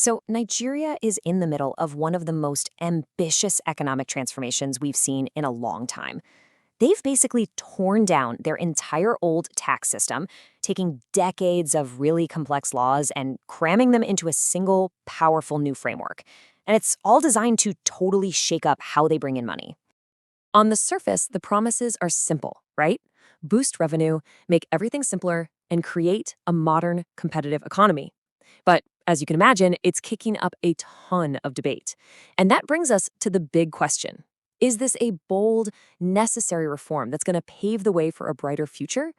So, Nigeria is in the middle of one of the most ambitious economic transformations we've seen in a long time. They've basically torn down their entire old tax system, taking decades of really complex laws and cramming them into a single, powerful new framework. And it's all designed to totally shake up how they bring in money. On the surface, the promises are simple, right? Boost revenue, make everything simpler, and create a modern, competitive economy. But as you can imagine, it's kicking up a ton of debate. And that brings us to the big question. Is this a bold, necessary reform that's going to pave the way for a brighter future?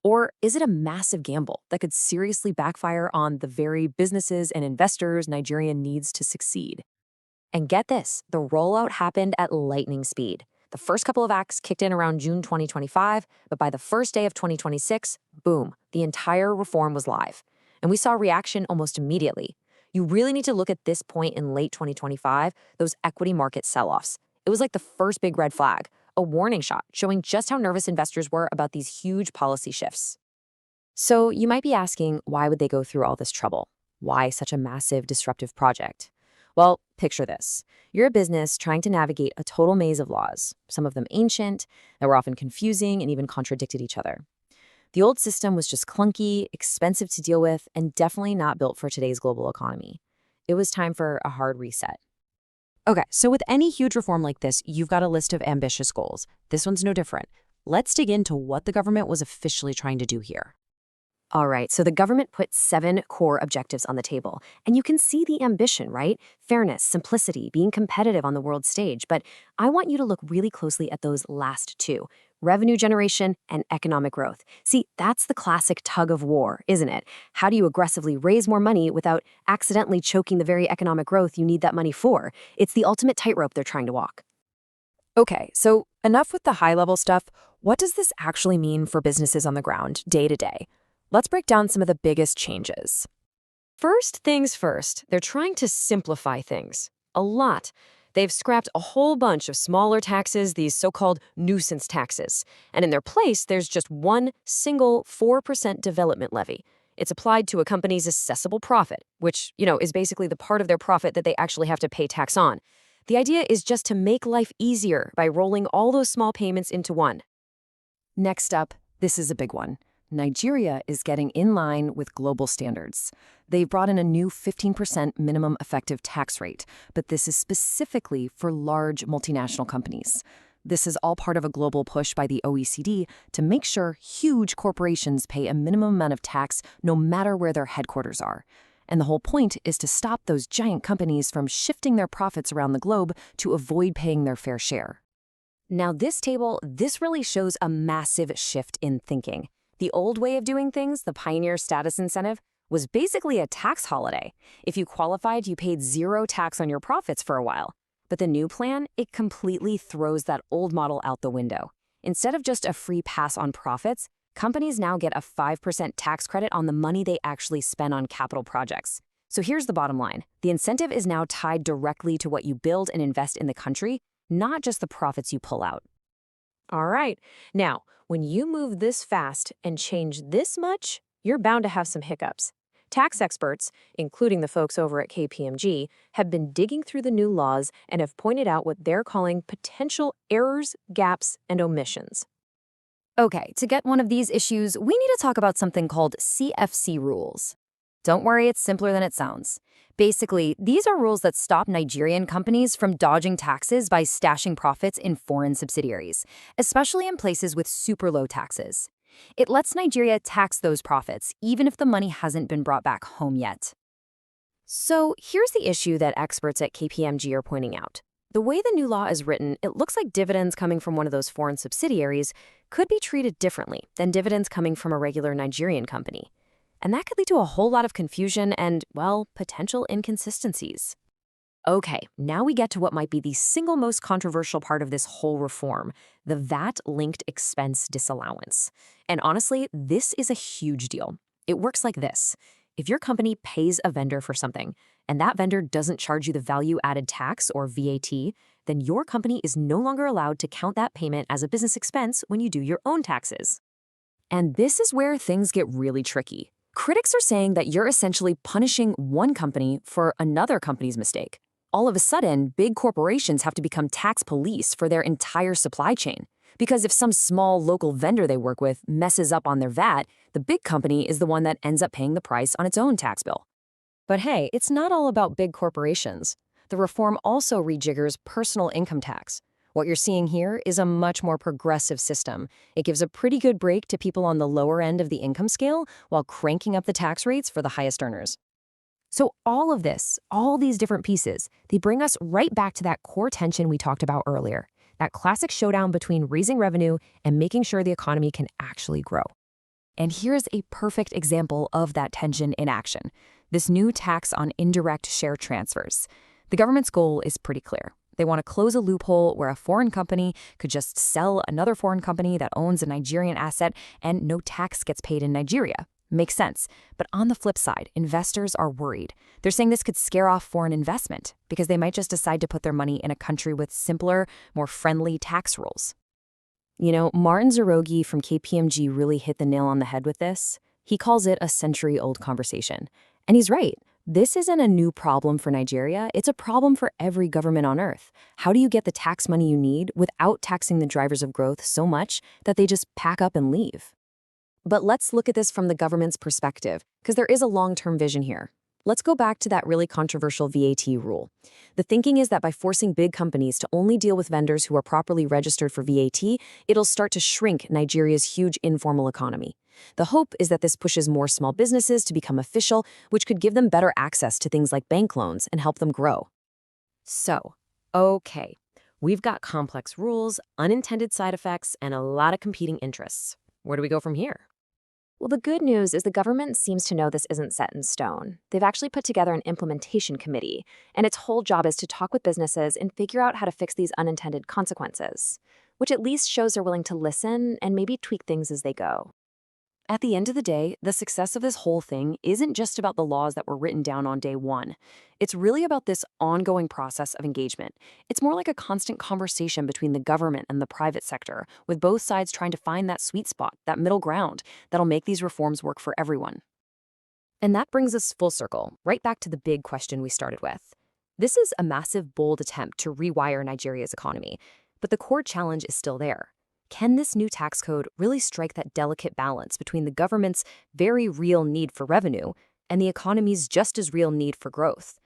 Or is it a massive gamble that could seriously backfire on the very businesses and investors Nigeria needs to succeed? And get this, the rollout happened at lightning speed. The first couple of acts kicked in around June 2025, but by the first day of 2026, boom, the entire reform was live. And we saw reaction almost immediately. You really need to look at this point in late 2025, those equity market sell-offs. It was like the first big red flag, a warning shot showing just how nervous investors were about these huge policy shifts. So you might be asking, why would they go through all this trouble? Why such a massive disruptive project? Well, picture this. You're a business trying to navigate a total maze of laws, some of them ancient, that were often confusing and even contradicted each other. The old system was just clunky, expensive to deal with, and definitely not built for today's global economy. It was time for a hard reset. Okay, so with any huge reform like this, you've got a list of ambitious goals. This one's no different. Let's dig into what the government was officially trying to do here. All right, so the government put 7 core objectives on the table, and you can see the ambition, right? Fairness, simplicity, being competitive on the world stage. But I want you to look really closely at those last 2, revenue generation and economic growth. See, that's the classic tug of war, isn't it? How do you aggressively raise more money without accidentally choking the very economic growth you need that money for? It's the ultimate tightrope they're trying to walk. Okay, so enough with the high-level stuff. What does this actually mean for businesses on the ground, day to day? Let's break down some of the biggest changes. First things first, they're trying to simplify things. A lot. They've scrapped a whole bunch of smaller taxes, these so-called nuisance taxes. And in their place, there's just one single 4% development levy. It's applied to a company's assessable profit, which, is basically the part of their profit that they actually have to pay tax on. The idea is just to make life easier by rolling all those small payments into one. Next up, this is a big one. Nigeria is getting in line with global standards. They've brought in a new 15% minimum effective tax rate, but this is specifically for large multinational companies. This is all part of a global push by the OECD to make sure huge corporations pay a minimum amount of tax no matter where their headquarters are. And the whole point is to stop those giant companies from shifting their profits around the globe to avoid paying their fair share. Now this really shows a massive shift in thinking. The old way of doing things, the Pioneer Status Incentive, was basically a tax holiday. If you qualified, you paid 0 tax on your profits for a while. But the new plan, it completely throws that old model out the window. Instead of just a free pass on profits, companies now get a 5% tax credit on the money they actually spend on capital projects. So here's the bottom line. The incentive is now tied directly to what you build and invest in the country, not just the profits you pull out. All right. Now, when you move this fast and change this much, you're bound to have some hiccups. Tax experts, including the folks over at KPMG, have been digging through the new laws and have pointed out what they're calling potential errors, gaps, and omissions. Okay, to get one of these issues, we need to talk about something called CFC rules. Don't worry, it's simpler than it sounds. Basically, these are rules that stop Nigerian companies from dodging taxes by stashing profits in foreign subsidiaries, especially in places with super low taxes. It lets Nigeria tax those profits, even if the money hasn't been brought back home yet. So here's the issue that experts at KPMG are pointing out. The way the new law is written, it looks like dividends coming from one of those foreign subsidiaries could be treated differently than dividends coming from a regular Nigerian company. And that could lead to a whole lot of confusion and, well, potential inconsistencies. Okay, now we get to what might be the single most controversial part of this whole reform, the VAT-linked expense disallowance. And honestly, this is a huge deal. It works like this. If your company pays a vendor for something, and that vendor doesn't charge you the value-added tax, or VAT, then your company is no longer allowed to count that payment as a business expense when you do your own taxes. And this is where things get really tricky. Critics are saying that you're essentially punishing one company for another company's mistake. All of a sudden, big corporations have to become tax police for their entire supply chain. Because if some small local vendor they work with messes up on their VAT, the big company is the one that ends up paying the price on its own tax bill. But hey, it's not all about big corporations. The reform also rejiggers personal income tax. What you're seeing here is a much more progressive system. It gives a pretty good break to people on the lower end of the income scale while cranking up the tax rates for the highest earners. So all of this, all these different pieces, they bring us right back to that core tension we talked about earlier, that classic showdown between raising revenue and making sure the economy can actually grow. And here's a perfect example of that tension in action: this new tax on indirect share transfers. The government's goal is pretty clear. They want to close a loophole where a foreign company could just sell another foreign company that owns a Nigerian asset and no tax gets paid in Nigeria. Makes sense. But on the flip side, investors are worried. They're saying this could scare off foreign investment because they might just decide to put their money in a country with simpler, more friendly tax rules. Martin Zerogi from KPMG really hit the nail on the head with this. He calls it a century-old conversation. And he's right. This isn't a new problem for Nigeria. It's a problem for every government on earth. How do you get the tax money you need without taxing the drivers of growth so much that they just pack up and leave? But let's look at this from the government's perspective, because there is a long-term vision here. Let's go back to that really controversial VAT rule. The thinking is that by forcing big companies to only deal with vendors who are properly registered for VAT, it'll start to shrink Nigeria's huge informal economy. The hope is that this pushes more small businesses to become official, which could give them better access to things like bank loans and help them grow. So, okay, we've got complex rules, unintended side effects, and a lot of competing interests. Where do we go from here? Well, the good news is the government seems to know this isn't set in stone. They've actually put together an implementation committee, and its whole job is to talk with businesses and figure out how to fix these unintended consequences, which at least shows they're willing to listen and maybe tweak things as they go. At the end of the day, the success of this whole thing isn't just about the laws that were written down on day one. It's really about this ongoing process of engagement. It's more like a constant conversation between the government and the private sector, with both sides trying to find that sweet spot, that middle ground, that'll make these reforms work for everyone. And that brings us full circle, right back to the big question we started with. This is a massive, bold attempt to rewire Nigeria's economy, but the core challenge is still there. Can this new tax code really strike that delicate balance between the government's very real need for revenue and the economy's just as real need for growth?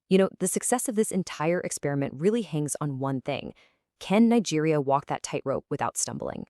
The success of this entire experiment really hangs on one thing. Can Nigeria walk that tightrope without stumbling?